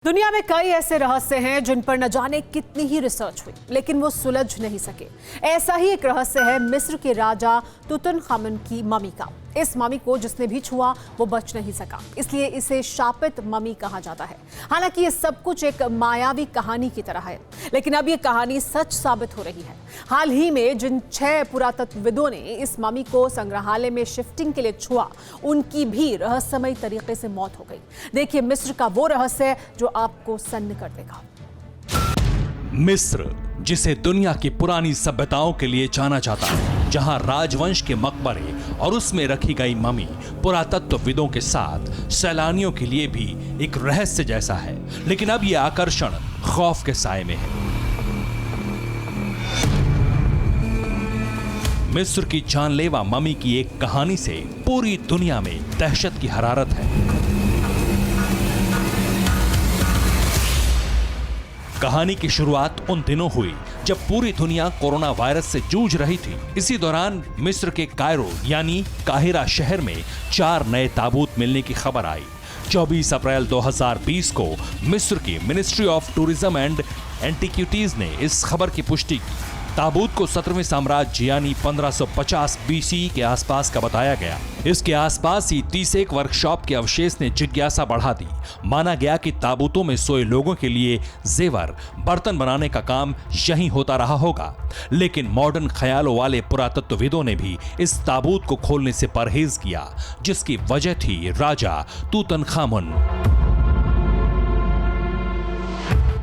दुनिया में कई ऐसे रहस्य हैं जिन पर न जाने कितनी ही रिसर्च हुई लेकिन वो सुलझ नहीं सके। ऐसा ही एक रहस्य है मिस्र के राजा तुतनखामुन की मम्मी का। इस मम्मी को जिसने भी छुआ वो बच नहीं सका, इसलिए इसे शापित मम्मी कहा जाता है। हालांकि ये सब कुछ एक मायावी कहानी की तरह है, लेकिन अब ये कहानी सच साबित हो रही है। हाल ही में जिन 6 पुरातत्वविदों ने इस मम्मी को संग्रहालय में शिफ्टिंग के लिए छुआ, उनकी भी रहस्यमय तरीके से मौत हो गई। देखिए मिस्र का वो रहस्य जो आपको सन्न कर देगा। मिस्र, जिसे दुनिया की पुरानी सभ्यताओं के लिए जाना जाता है, जहां राजवंश के मकबरे और उसमें रखी गई मम्मी पुरातत्वविदों के साथ सैलानियों के लिए भी एक रहस्य जैसा है, लेकिन अब यह आकर्षण खौफ के साए में है। मिस्र की जानलेवा मम्मी की एक कहानी से पूरी दुनिया में दहशत की हरारत है। कहानी की शुरुआत उन दिनों हुई जब पूरी दुनिया कोरोना वायरस से जूझ रही थी। इसी दौरान मिस्र के कायरो यानी काहिरा शहर में 4 नए ताबूत मिलने की खबर आई। 24 अप्रैल 2020 को मिस्र की ministry of tourism and antiquities ने इस खबर की पुष्टि की। ताबूत को 17वें साम्राज्य यानी 1550 बीसी के आसपास का बताया गया। इसके आसपास ही 31 वर्कशॉप के अवशेष ने जिज्ञासा बढ़ा दी। माना गया कि ताबूतों में सोए लोगों के लिए जेवर, बर्तन बनाने का काम यहीं होता रहा होगा। लेकिन मॉडर्न ख्यालों वाले पुरातत्वविदों ने भी इस ताबूत को खोलने से परहेज किया, जिसकी वजह थी राजा तूतनखामुन।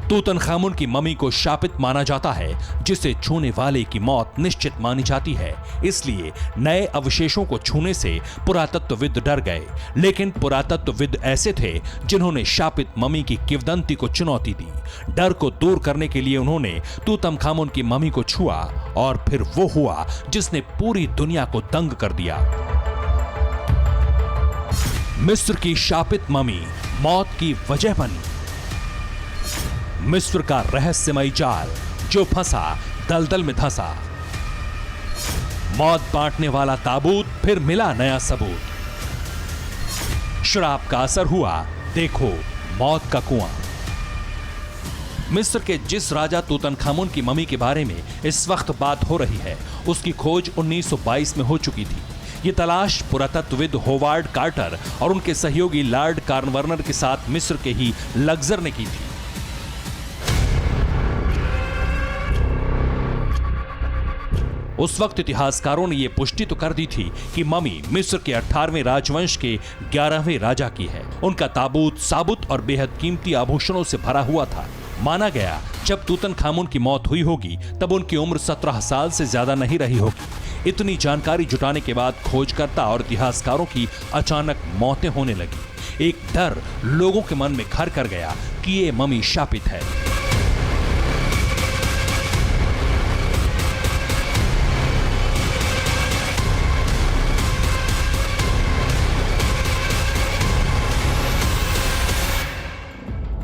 तूतनखामुन की मम्मी को शापित माना जाता है, जिसे छूने वाले की मौत निश्चित मानी जाती है। इसलिए नए अवशेषों को छूने से पुरातत्वविद डर गए, लेकिन पुरातत्वविद ऐसे थे जिन्होंने शापित मम्मी की किंवदंती को चुनौती दी। डर को दूर करने के लिए उन्होंने तूतनखामुन की मम्मी को छुआ और फिर वो हुआ जिसने पूरी दुनिया को दंग कर दिया। मिस्र की शापित मम्मी मौत की वजह बनी। मिस्र का रहस्यमय जाल जो फंसा दलदल में धंसा। मौत बांटने वाला ताबूत, फिर मिला नया सबूत। श्राप का असर हुआ, देखो मौत का कुआं। मिस्र के जिस राजा तूतनखामुन की मम्मी के बारे में इस वक्त बात हो रही है, उसकी खोज 1922 में हो चुकी थी। ये तलाश पुरातत्वविद होवार्ड कार्टर और उनके सहयोगी लॉर्ड कार्नवारनर के साथ मिस्र के ही लग्जर ने की थी। उस वक्त इतिहासकारों ने यह पुष्टि तो कर दी थी कि मम्मी मिस्र के 18वें राजवंश के 11वें राजा की है। उनका ताबूत साबुत और बेहद कीमती आभूषणों से भरा हुआ था। माना गया जब तूतनखामुन की मौत हुई होगी तब उनकी उम्र 17 साल से ज्यादा नहीं रही होगी। इतनी जानकारी जुटाने के बाद खोजकर्ता और इतिहासकारों की अचानक मौतें होने लगी। एक डर लोगों के मन में घर कर गया कि ये मम्मी शापित है।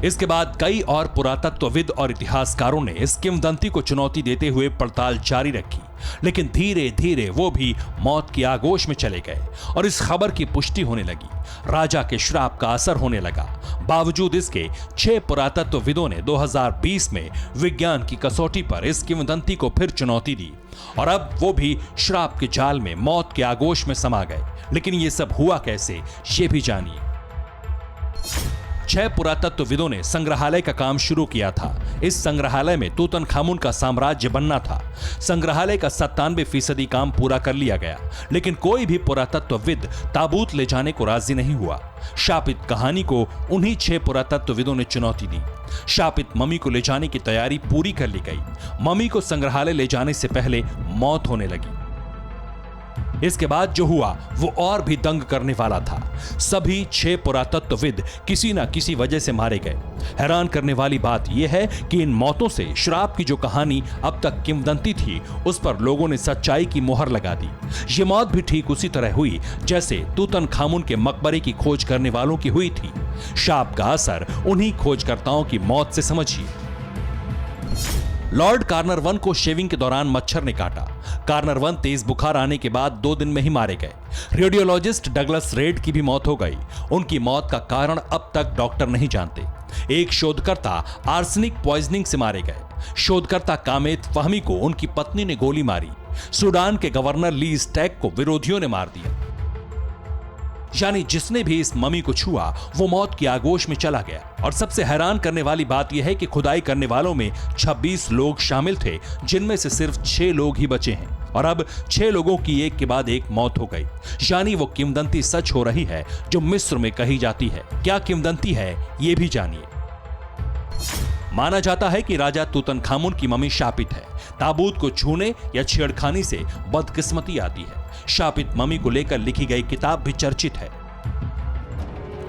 इसके बाद कई और पुरातत्वविद और इतिहासकारों ने इस किंवदंती को चुनौती देते हुए पड़ताल जारी रखी, लेकिन धीरे धीरे वो भी मौत की आगोश में चले गए और इस खबर की पुष्टि होने लगी। राजा के श्राप का असर होने लगा। बावजूद इसके 6 पुरातत्वविदों ने 2020 में विज्ञान की कसौटी पर इस किंवदंती को फिर चुनौती दी और अब वो भी श्राप के जाल में मौत के आगोश में समा गए। लेकिन ये सब हुआ कैसे, ये भी जानिए। 6 पुरातत्वविदों ने संग्रहालय का काम शुरू किया था। इस संग्रहालय में तूतनखामुन का साम्राज्य बनना था। संग्रहालय का 97% काम पूरा कर लिया गया, लेकिन कोई भी पुरातत्वविद ताबूत ले जाने को राजी नहीं हुआ। शापित कहानी को उन्हीं 6 पुरातत्वविदों ने चुनौती दी। शापित मम्मी को ले जाने की तैयारी पूरी कर ली गई। मम्मी को संग्रहालय ले जाने से पहले मौत होने लगी। इसके बाद जो हुआ वो और भी दंग करने वाला था। सभी 6 पुरातत्वविद किसी न किसी वजह से मारे गए। हैरान करने वाली बात यह है कि इन मौतों से श्राप की जो कहानी अब तक किंवदंती थी, उस पर लोगों ने सच्चाई की मोहर लगा दी। ये मौत भी ठीक उसी तरह हुई जैसे तूतनखामुन के मकबरे की खोज करने वालों की हुई थी। शाप का असर उन्हीं खोजकर्ताओं की मौत से समझिए। लॉर्ड कार्नरवन को शेविंग के दौरान मच्छर ने काटा। कार्नरवन तेज बुखार आने के बाद 2 दिन में ही मारे गए। रेडियोलॉजिस्ट डगलस रेड की भी मौत हो गई। उनकी मौत का कारण अब तक डॉक्टर नहीं जानते। एक शोधकर्ता आर्सेनिक पॉइजनिंग से मारे गए। शोधकर्ता कामेत फहमी को उनकी पत्नी ने गोली मारी। सूडान के गवर्नर ली स्टैक को विरोधियों ने मार दिया। यानी जिसने भी इस ममी को छुआ वो मौत की आगोश में चला गया। और सबसे हैरान करने वाली बात यह है कि खुदाई करने वालों में 26 लोग शामिल थे, जिनमें से सिर्फ 6 लोग ही बचे हैं। और अब 6 लोगों की एक के बाद एक मौत हो गई। यानी वो किंवदंती सच हो रही है जो मिस्र में कही जाती है। क्या किंवदंती है ये भी जानिए। माना जाता है कि राजा तूतनखामुन की ममी शापित है। ताबूत को छूने या छेड़खानी से बदकिस्मती आती है। शापित ममी को लेकर लिखी गई किताब भी चर्चित है।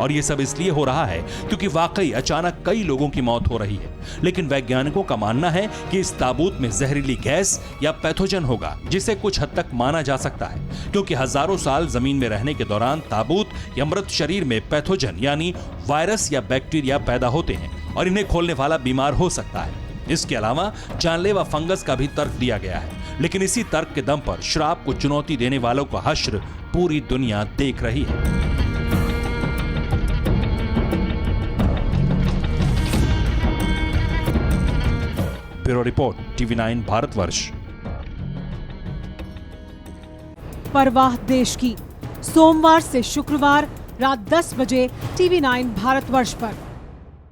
और यह सब इसलिए हो रहा है क्योंकि वाकई अचानक कई लोगों की मौत हो रही है। लेकिन वैज्ञानिकों का मानना है कि इस ताबूत में जहरीली गैस या पैथोजन होगा, जिसे कुछ हद तक माना जा सकता है, क्योंकि हजारों साल जमीन में रहने के दौरान ताबूत या मृत शरीर में पैथोजन यानी वायरस या बैक्टीरिया पैदा होते हैं और इन्हें खोलने वाला बीमार हो सकता है। इसके अलावा जानलेवा फंगस का भी तर्क दिया गया है। लेकिन इसी तर्क के दम पर श्राप को चुनौती देने वालों का हश्र पूरी दुनिया देख रही है। Bureau report, TV9 Bharatvarsh. परवाह देश की, सोमवार से शुक्रवार रात 10 बजे TV9 भारतवर्ष पर।